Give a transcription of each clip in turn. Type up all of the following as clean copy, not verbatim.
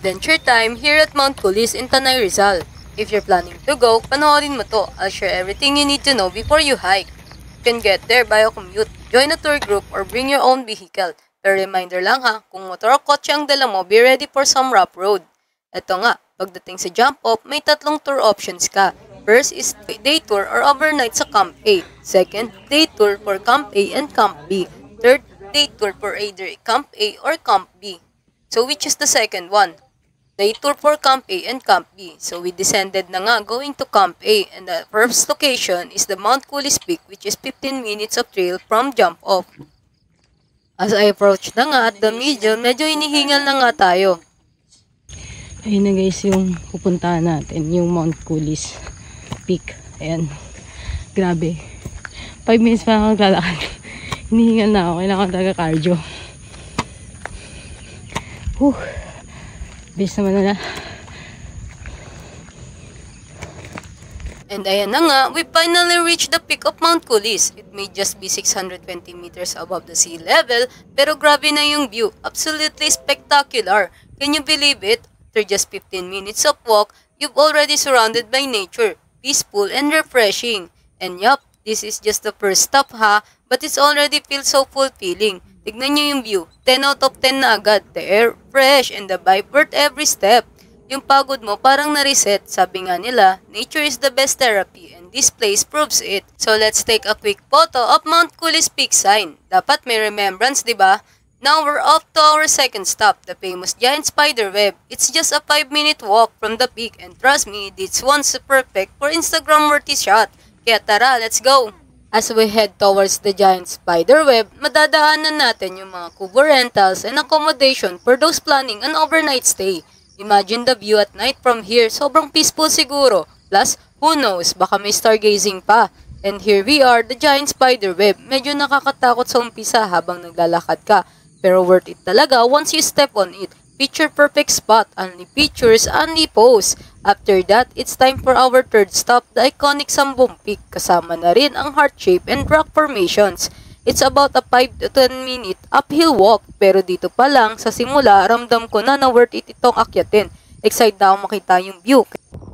Adventure time here at Mount Kulis in Tanay Rizal. If you're planning to go, panoorin mo to. I'll share everything you need to know before you hike. You can get there by a commute, join a tour group, or bring your own vehicle. Pero reminder lang ha, kung motor o kotse ang dala mo, be ready for some rough road. Eto nga, pagdating sa jump off, may tatlong tour options ka. First is day tour or overnight sa Camp A. Second, day tour for Camp A and Camp B. Third, day tour for either Camp A or Camp B. So which is the second one? Day tour for Camp A and Camp B. So we descended na nga going to Camp A, and the first location is the Mount Kulis Peak, which is 15 minutes of trail from jump off. As I approach na nga at the medium, medyo hinihingal na nga tayo. Ayun na guys yung pupuntahan natin, yung Mount Kulis Peak. Ayan, grabe. 5 minutes pa ako naglalakad. Hinihingal na ako, kailangan talaga cardio. Bis naman na. And ayan na nga, we finally reached the peak of Mount Kulis. It may just be 620 meters above the sea level, pero grabe na yung view. Absolutely spectacular. Can you believe it? After just 15 minutes of walk, you've already surrounded by nature, peaceful and refreshing. And yup, this is just the first stop ha, but it's already feels so fulfilling. Tignan nyo yung view, 10 out of 10 na agad. The air, fresh, and the vibe worth every step. Yung pagod mo parang na-reset. Sabi nga nila, nature is the best therapy, and this place proves it. So let's take a quick photo of Mount Kulis Peak sign. Dapat may remembrance, di ba? Now we're off to our second stop, the famous giant spider web. It's just a 5-minute walk from the peak, and trust me, this one's perfect for Instagram-worthy shot. Kaya tara, let's go! As we head towards the giant spider web, madadaanan natin yung mga kubo rentals and accommodation for those planning an overnight stay. Imagine the view at night from here, sobrang peaceful siguro. Plus, who knows, baka may stargazing pa. And here we are, the giant spider web. Medyo nakakatakot sa umpisa habang naglalakad ka, pero worth it talaga once you step on it. Picture perfect spot, only pictures, only pose. After that, it's time for our third stop, the iconic Sambong Peak. Kasama na rin ang heart shape and rock formations. It's about a 5 to 10 minute uphill walk, pero dito pa lang sa simula, ramdam ko na worth it itong akyatin. Excited na ako makita yung view.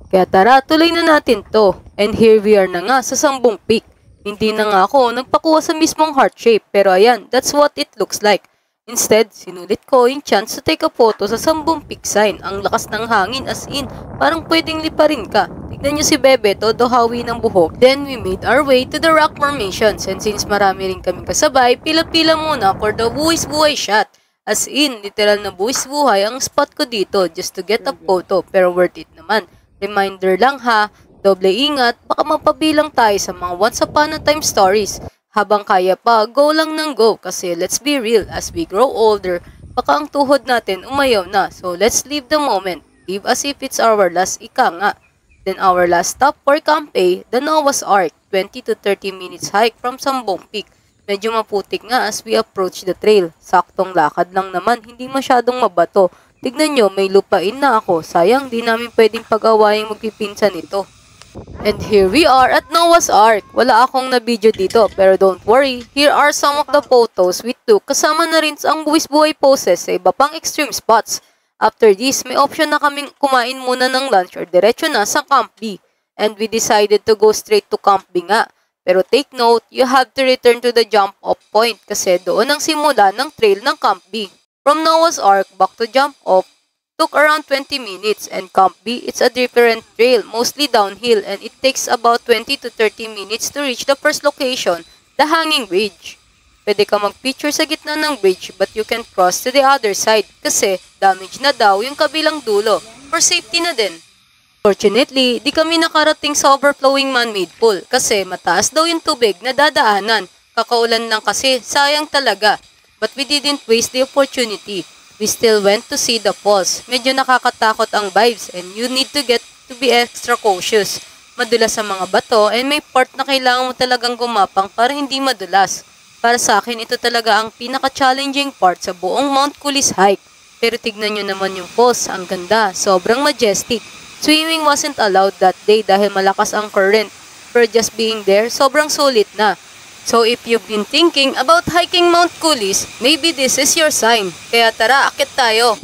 Kaya tara, tuloy na natin to. And here we are na nga sa Sambong Peak. Hindi na nga ako nagpakuha sa mismong heart shape, pero ayan, that's what it looks like. Instead, sinulit ko yung chance to take a photo sa Sambong Peak sign. Ang lakas ng hangin as in, parang pwedeng liparin ka. Tignan nyo si Bebe, todo hawi ng buhok. Then we made our way to the rock formations, and since marami rin kaming kasabay, pila-pila muna for the buwis-buhay shot. As in, literal na buwis-buhay ang spot ko dito just to get a photo, pero worth it naman. Reminder lang ha, doble ingat, baka mapabilang tayo sa mga once upon a time stories. Habang kaya pa, go lang ng go kasi let's be real, as we grow older, baka ang tuhod natin umayaw na. So let's live the moment, live as if it's our last, ika nga. Then our last stop for Camp A, the Noah's Ark, 20 to 30 minutes hike from Sambong Peak. Medyo maputik nga as we approach the trail. Saktong lakad lang naman, hindi masyadong mabato. Tignan nyo, may lupain na ako. Sayang, di namin pwedeng pag-awayang magpipinsan ito. And here we are at Noah's Ark. Wala akong na-video dito, pero don't worry. Here are some of the photos we took. Kasama na rin ang buwis-buhay poses sa iba pang extreme spots. After this, may option na kaming kumain muna ng lunch or diretso na sa Camp B. And we decided to go straight to Camp B nga. Pero take note, you have to return to the jump off point kasi doon ang simula ng trail ng Camp B. From Noah's Ark back to jump off, took around 20 minutes, and Camp B, it's a different trail, mostly downhill, and it takes about 20 to 30 minutes to reach the first location, the Hanging Bridge. Pwede ka mag-picture sa gitna ng bridge, but you can cross to the other side kasi damage na daw yung kabilang dulo, for safety na din. Fortunately, di kami nakarating sa overflowing man-made pool kasi mataas daw yung tubig na dadaanan. Kakaulan lang kasi, sayang talaga. But we didn't waste the opportunity. We still went to see the falls. Medyo nakakatakot ang vibes and you need to get to be extra cautious. Madulas sa mga bato and may part na kailangan mo talagang gumapang para hindi madulas. Para sa akin, ito talaga ang pinaka-challenging part sa buong Mount Kulis hike. Pero tignan nyo naman yung falls, ang ganda, sobrang majestic. Swimming wasn't allowed that day dahil malakas ang current. Pero just being there, sobrang sulit na. So if you've been thinking about hiking Mount Kulis, maybe this is your sign. Kaya tara, akit tayo!